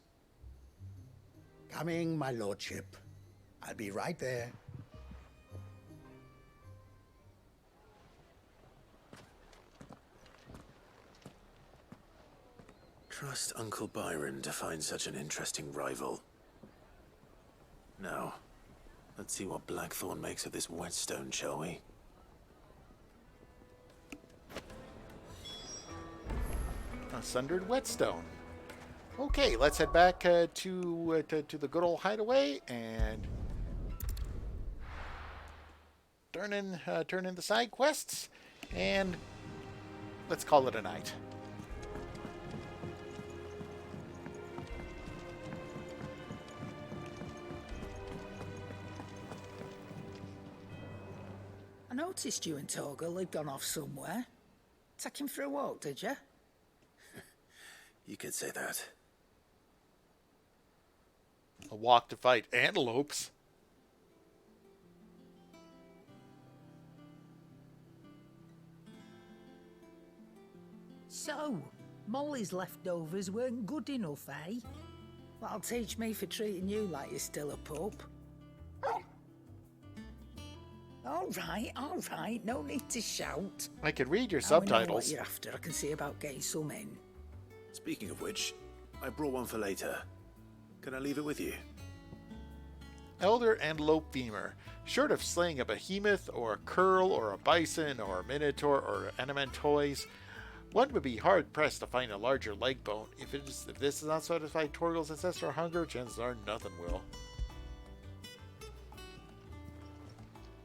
Coming, my lordship. I'll be right there. Trust Uncle Byron to find such an interesting rival. Now, let's see what Blackthorn makes of this whetstone, shall we? A sundered whetstone. Okay, let's head back to the good old hideaway and turn in the side quests, and let's call it a night. I noticed you and Torgal had gone off somewhere. Take him for a walk, did you? You could say that. A walk to fight antelopes. So, Molly's leftovers weren't good enough, eh? That'll teach me for treating you like you're still a pup. All right, no need to shout. I can read your Now subtitles. I know what you're after. I can see about getting some in. Speaking of which, I brought one for later. Can I leave it with you? Elder Antelope Femur. Short of slaying a behemoth, or a curl, or a bison, or a minotaur, or animantoys, one would be hard-pressed to find a larger leg bone. If this does not satisfy Torgal's ancestral hunger, chances are nothing will.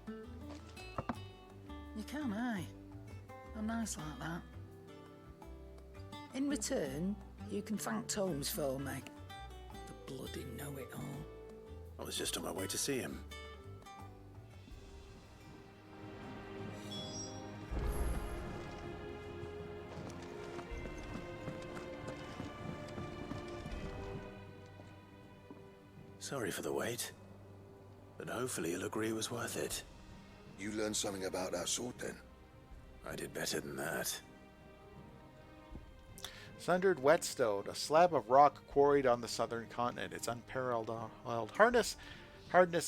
You can, aye. I'm nice like that. In return, you can thank Tomes for me. The bloody know-it-all. I was just on my way to see him. Sorry for the wait, but hopefully he'll agree it was worth it. You learned something about that sword then? I did better than that. Sundered whetstone, a slab of rock quarried on the southern continent. Its unparalleled hardness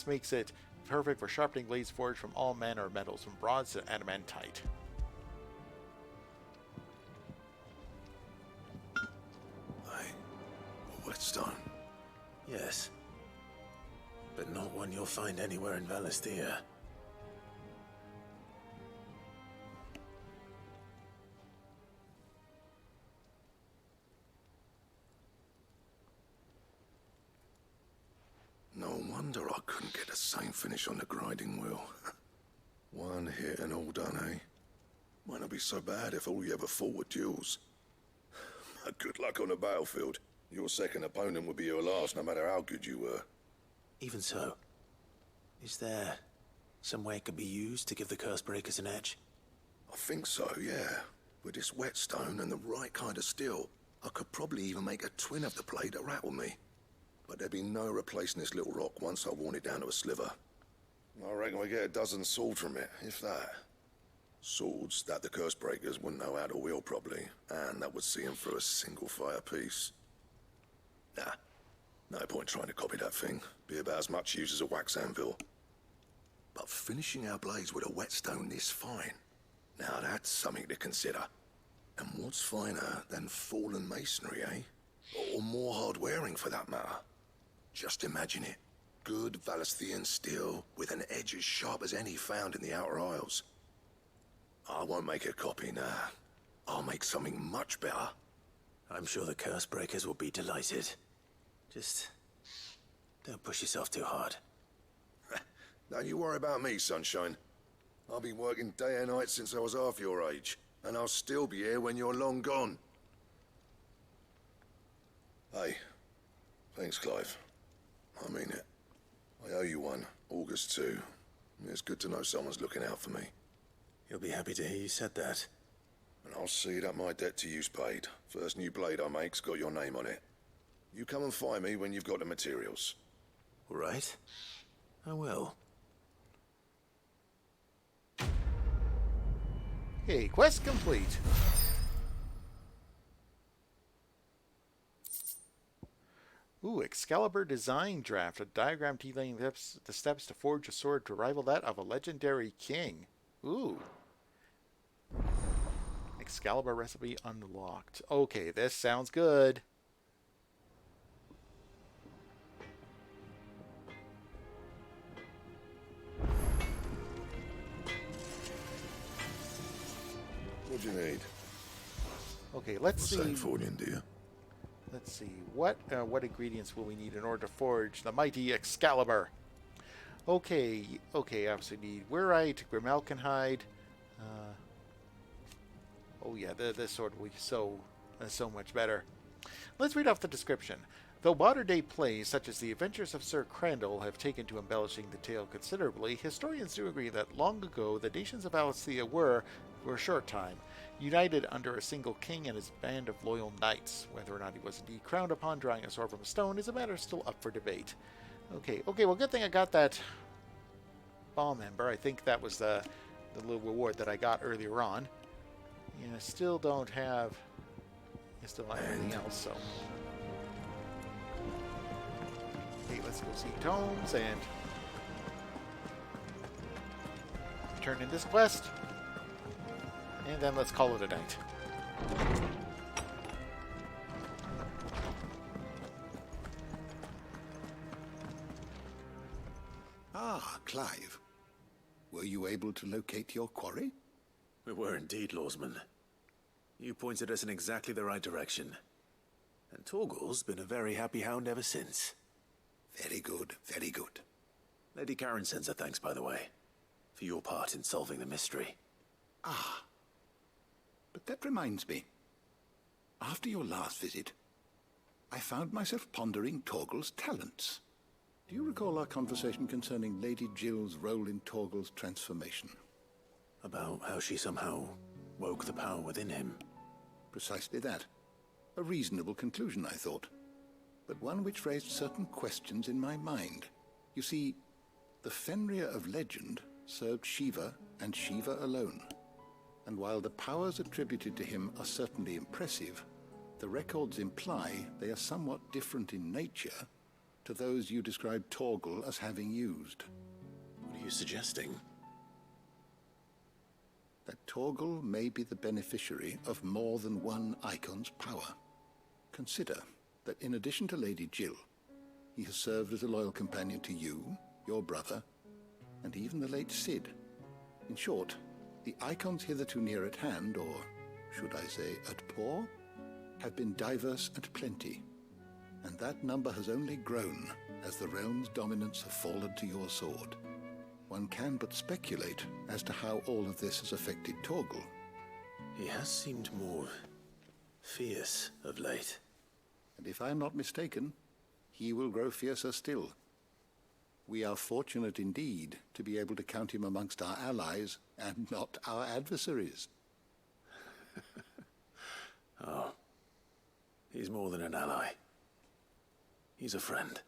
makes it perfect for sharpening blades forged from all manner of metals, from bronze to adamantite. A whetstone? Yes. But not one you'll find anywhere in Valisthea. No wonder I couldn't get the same finish on the grinding wheel. One hit and all done, eh? Might not be so bad if all you ever fought were duels. Good luck on the battlefield. Your second opponent would be your last, no matter how good you were. Even so, is there some way it could be used to give the curse breakers an edge? I think so, yeah. With this whetstone and the right kind of steel, I could probably even make a twin of the blade to rattle me. But there'd be no replacing this little rock once I worn it down to a sliver. I reckon we get a dozen swords from it, if that. Swords that the curse breakers wouldn't know how to wield properly, and that would see them through a single fire piece. Nah, no point trying to copy that thing. Be about as much use as a wax anvil. But finishing our blades with a whetstone this fine, now that's something to consider. And what's finer than fallen masonry, eh? Or more hard-wearing, for that matter. Just imagine it. Good Valisthian steel with an edge as sharp as any found in the Outer Isles. I won't make a copy, nah. I'll make something much better. I'm sure the curse breakers will be delighted. Just don't push yourself too hard. Don't you worry about me, sunshine. I've been working day and night since I was half your age, and I'll still be here when you're long gone. Hey, thanks, Clive. I mean it. I owe you one, August too. It's good to know someone's looking out for me. You'll be happy to hear you said that. And I'll see that my debt to you's paid. First new blade I make's got your name on it. You come and find me when you've got the materials. All right. I will. Okay, quest complete. Ooh, Excalibur design draft. A diagram detailing the steps to forge a sword to rival that of a legendary king. Ooh. Excalibur recipe unlocked. Okay, this sounds good. What'd you need? Okay, let's see. Same fortune, do you? Let's see. What ingredients will we need in order to forge the mighty Excalibur? Okay, obviously need Wyrite, Grimalkinhide. Oh yeah, this sword will be so much better. Let's read off the description. Though modern-day plays such as The Adventures of Sir Crandall have taken to embellishing the tale considerably, historians do agree that long ago the nations of Alestia were, for a short time, united under a single king and his band of loyal knights. Whether or not he was indeed crowned upon drawing a sword from a stone is a matter still up for debate. Okay, well, good thing I got that bomb ember. I think that was the little reward that I got earlier on. And I still don't have anything else, so... Okay, let's go see Tomes and turn in this quest. And then let's call it a night. Ah, Clive. Were you able to locate your quarry? We were indeed, Lawsman. You pointed us in exactly the right direction. And Torgal's been a very happy hound ever since. Very good, very good. Lady Karen sends her thanks, by the way, for your part in solving the mystery. Ah. But that reminds me. After your last visit, I found myself pondering Torgal's talents. Do you recall our conversation concerning Lady Jill's role in Torgal's transformation? About how she somehow woke the power within him. Precisely that. A reasonable conclusion, I thought. But one which raised certain questions in my mind. You see, the Fenrir of legend served Shiva and Shiva alone. And while the powers attributed to him are certainly impressive, the records imply they are somewhat different in nature to those you described Torgal as having used. What are you suggesting? That Torgal may be the beneficiary of more than one icon's power. Consider that in addition to Lady Jill, he has served as a loyal companion to you, your brother, and even the late Cid. In short, the icons hitherto near at hand, or should I say at paw, have been diverse and plenty, and that number has only grown as the realm's dominance have fallen to your sword. One can but speculate as to how all of this has affected Torgal. He has seemed more fierce of late. And if I am not mistaken, he will grow fiercer still. We are fortunate indeed to be able to count him amongst our allies and not our adversaries. Oh, he's more than an ally. He's a friend.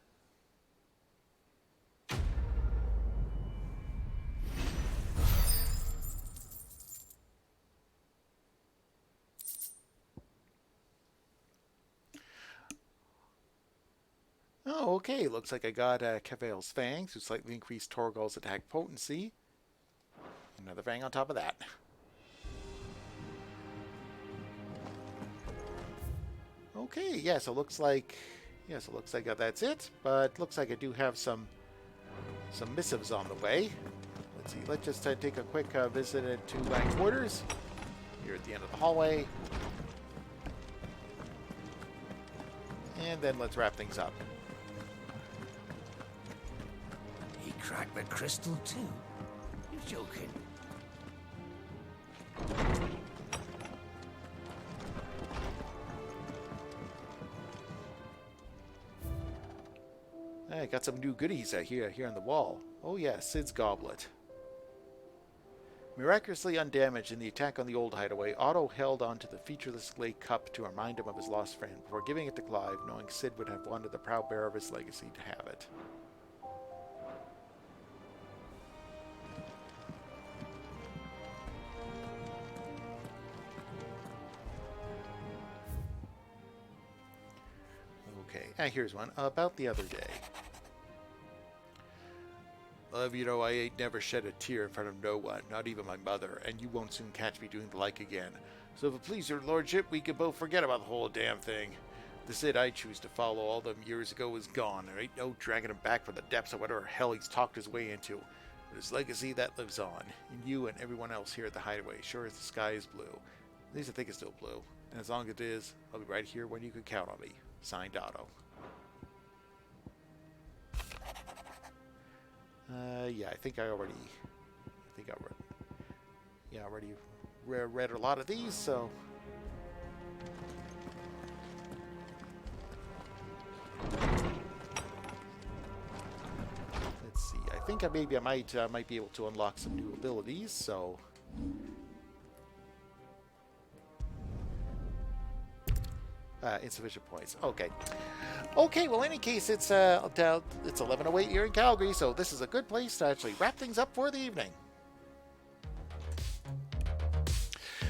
Oh, okay. Looks like I got Cavale's Fangs, who slightly increased Torgal's attack potency. Another Fang on top of that. Okay, yeah, so it looks like that's it, but looks like I do have some missives on the way. Let's see, let's just take a quick visit to my quarters here at the end of the hallway. And then let's wrap things up. He cracked the crystal too? You're joking. I got some new goodies here on the wall. Oh yeah, Sid's goblet. Miraculously undamaged in the attack on the old hideaway, Otto held onto the featureless clay cup to remind him of his lost friend before giving it to Clive, knowing Sid would have wanted the proud bearer of his legacy to have it. Okay, here's one about the other day. Love, you know, I ain't never shed a tear in front of no one, not even my mother, and you won't soon catch me doing the like again. So if it please your lordship, we can both forget about the whole damn thing. The Sid I choose to follow all them years ago is gone. There ain't no dragging him back from the depths of whatever hell he's talked his way into. But his legacy, that lives on. In you and everyone else here at the hideaway, sure as the sky is blue. At least I think it's still blue. And as long as it is, I'll be right here when you can count on me. Signed, Otto. Yeah, I think I already read a lot of these, so. Let's see. I think maybe I might be able to unlock some new abilities, so. Insufficient points. Okay. Okay, well, in any case, it's 11:08 here in Calgary, so this is a good place to actually wrap things up for the evening.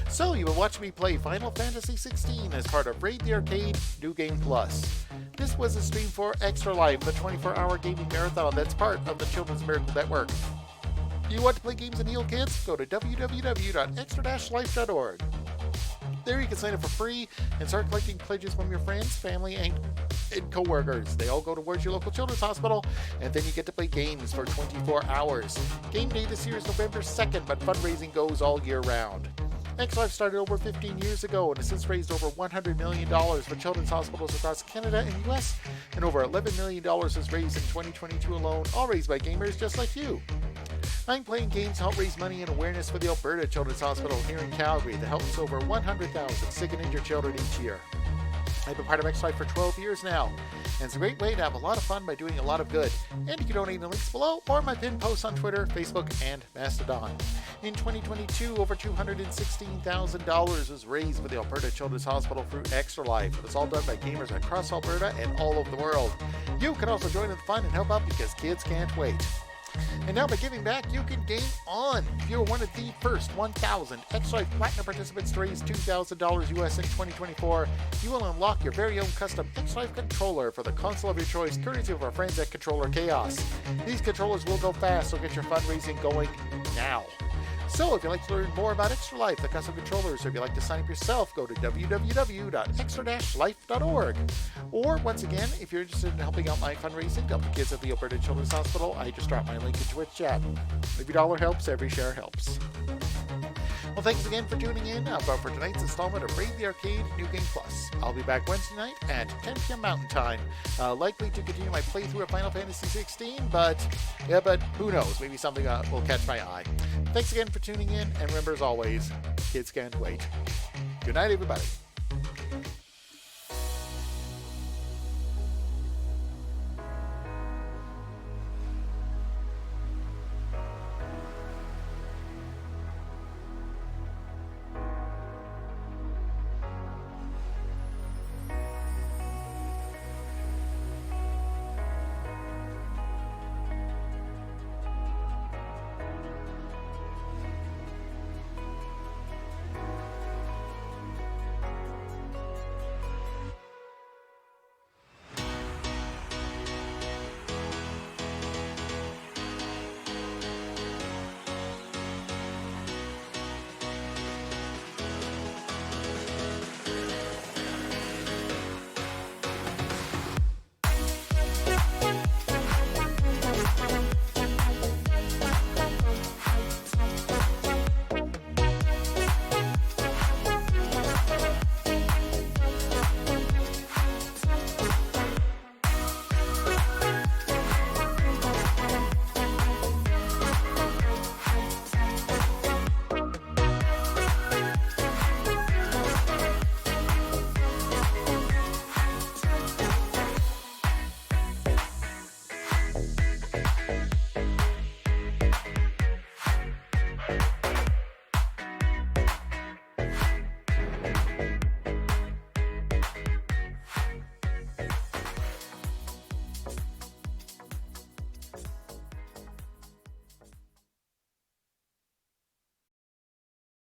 So, you've been watching me play Final Fantasy XVI as part of Raid the Arcade New Game Plus. This was a stream for Extra Life, the 24-hour gaming marathon that's part of the Children's Miracle Network. You want to play games and heal kids? Go to www.extra-life.org. There you can sign up for free and start collecting pledges from your friends, family, and co-workers. They all go towards your local children's hospital, and then you get to play games for 24 hours. Game day this year is November 2nd, but fundraising goes all year round. X-Life started over 15 years ago and has since raised over $100 million for children's hospitals across Canada and the US, and over $11 million was raised in 2022 alone, all raised by gamers just like you. I'm playing games to help raise money and awareness for the Alberta Children's Hospital here in Calgary that helps over 100,000 sick and injured children each year. I've been part of X-Life for 12 years now, and it's a great way to have a lot of fun by doing a lot of good. And you can donate in the links below or my pinned posts on Twitter, Facebook, and Mastodon. In 2022, over $216,000 was raised for the Alberta Children's Hospital through Extra Life. It's all done by gamers across Alberta and all over the world. You can also join in the fun and help out because kids can't wait. And now by giving back, you can game on. If you're one of the first 1,000 X-Life Platinum participants to raise $2,000 US in 2024, you will unlock your very own custom X-Life controller for the console of your choice, courtesy of our friends at Controller Chaos. These controllers will go fast, so get your fundraising going now. So if you'd like to learn more about Extra Life, the custom controllers, or if you'd like to sign up yourself, go to www.extra-life.org. Or, once again, if you're interested in helping out my fundraising to help the kids at the Alberta Children's Hospital, I just dropped my link in Twitch chat. Every dollar helps, every share helps. Well, thanks again for tuning in for tonight's installment of Raid the Arcade New Game Plus. I'll be back Wednesday night at 10 p.m. Mountain Time, likely to continue my playthrough of Final Fantasy XVI, but who knows? Maybe something will catch my eye. Thanks again for tuning in, and remember, as always, kids can't wait. Good night, everybody.